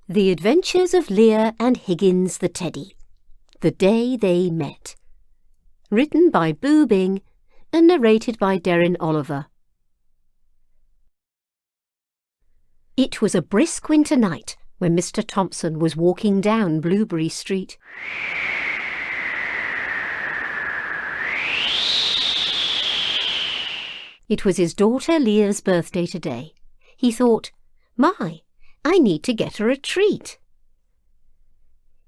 The Adventures of Leah and Higgins the Teddy. The Day They Met. Written by Boo Bing and narrated by Deryn Oliver. It was a brisk winter night when Mr. Thompson was walking down Blueberry Street. It was his daughter Leah's birthday today. He thought, "My, I need to get her a treat."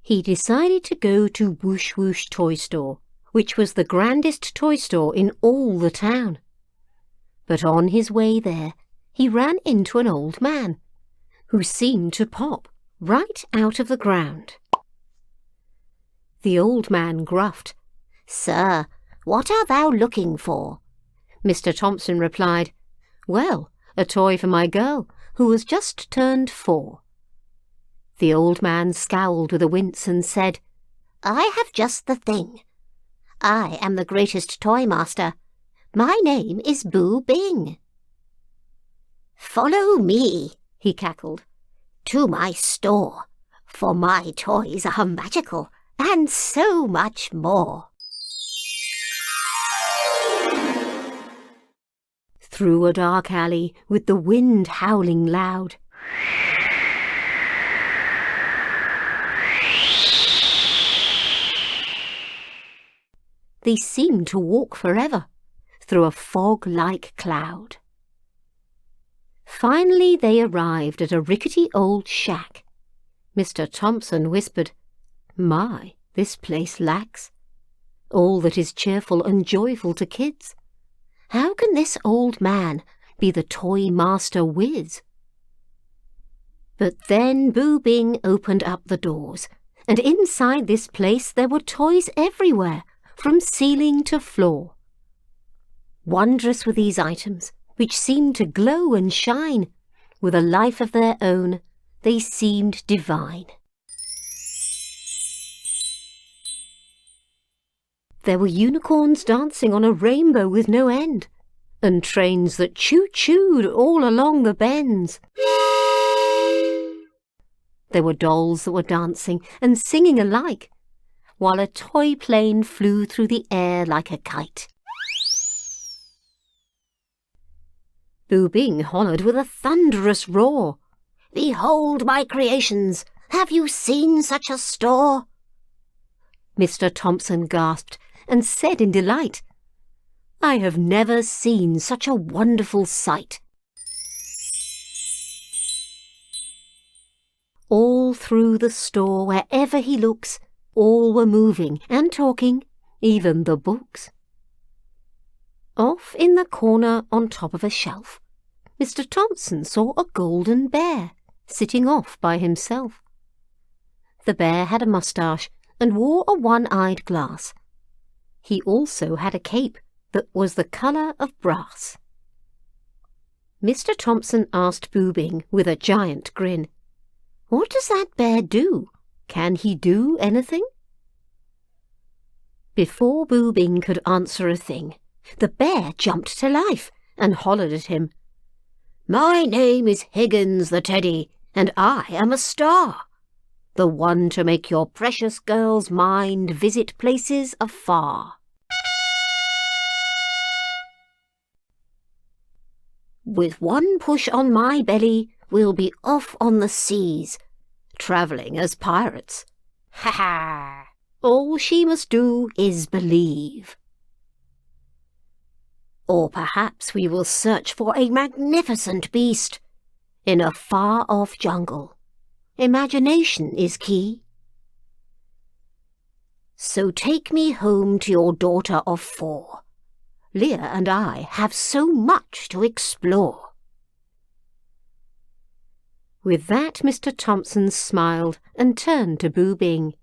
He decided to go to Whoosh Whoosh Toy Store, which was the grandest toy store in all the town. But on his way there, he ran into an old man, who seemed to pop right out of the ground. The old man gruffed, "Sir, what art thou looking for?" Mr. Thompson replied, "Well, a toy for my girl, who has just turned 4. The old man scowled with a wince and said, "I have just the thing. I am the greatest toy master. My name is Boo Bing." "Follow me," he cackled, "to my store, for my toys are magical and so much more." Through a dark alley with the wind howling loud, they seemed to walk forever through a fog-like cloud. Finally they arrived at a rickety old shack. Mr. Thompson whispered, "My, this place lacks all that is cheerful and joyful to kids. How can this old man be the toy master whiz?" But then Boo Bing opened up the doors, and inside this place there were toys everywhere, from ceiling to floor. Wondrous were these items, which seemed to glow and shine. With a life of their own, they seemed divine. There were unicorns dancing on a rainbow with no end, and trains that choo-chooed all along the bends. There were dolls that were dancing and singing alike, while a toy plane flew through the air like a kite. Boo Bing hollered with a thunderous roar, "Behold my creations! Have you seen such a store?" Mr. Thompson gasped and said in delight, "I have never seen such a wonderful sight." All through the store, wherever he looks, all were moving and talking, even the books. Off in the corner on top of a shelf, Mr. Thompson saw a golden bear sitting off by himself. The bear had a moustache and wore a one-eyed glass. He also had a cape that was the colour of brass. Mr. Thompson asked Boo Bing with a giant grin, "What does that bear do? Can he do anything?" Before Boo Bing could answer a thing, the bear jumped to life and hollered at him, "My name is Higgins the Teddy, and I am a star, the one to make your precious girl's mind visit places afar. With one push on my belly, we'll be off on the seas, travelling as pirates. Ha ha! All she must do is believe. Or perhaps we will search for a magnificent beast in a far-off jungle. Imagination is key. So take me home to your daughter of 4. Leah and I have so much to explore." With that, Mr. Thompson smiled and turned to Boo Bing.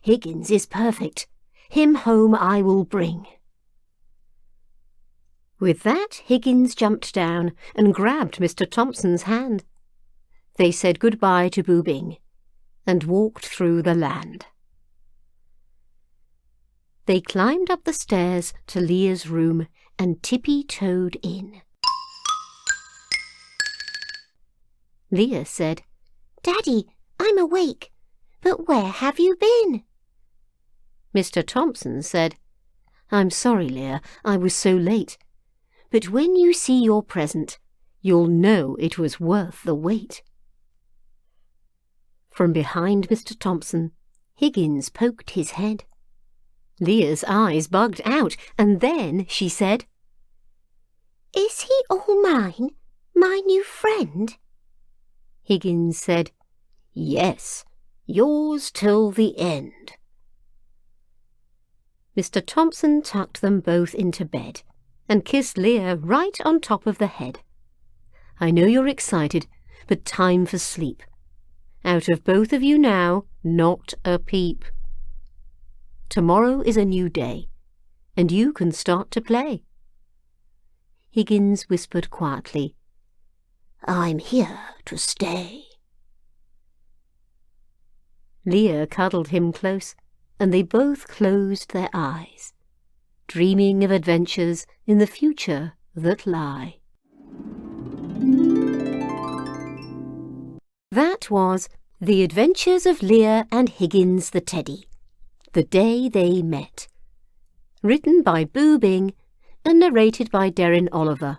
"Higgins is perfect. Him home I will bring." With that, Higgins jumped down and grabbed Mr. Thompson's hand. They said goodbye to Boo Bing and walked through the land. They climbed up the stairs to Leah's room and tippy-toed in. Leah said, Daddy, I'm awake. But where have you been? Mr. Thompson said, I'm sorry, Leah, I was so late. But when you see your present, you'll know it was worth the wait. From behind Mr. Thompson, Higgins poked his head. Leah's eyes bugged out, and then she said, Is he all mine, my new friend? Higgins said, Yes, yours till the end. Mr. Thompson tucked them both into bed and kissed Leah right on top of the head. I know you're excited, but time for sleep. Out of both of you now, not a peep. Tomorrow is a new day, and you can start to play. Higgins whispered quietly, I'm here to stay. Leah cuddled him close, and they both closed their eyes, dreaming of adventures in the future that lie. That was The Adventures of Leah and Higgins the Teddy, The Day They Met, written by Boo Bing and narrated by Deryn Oliver.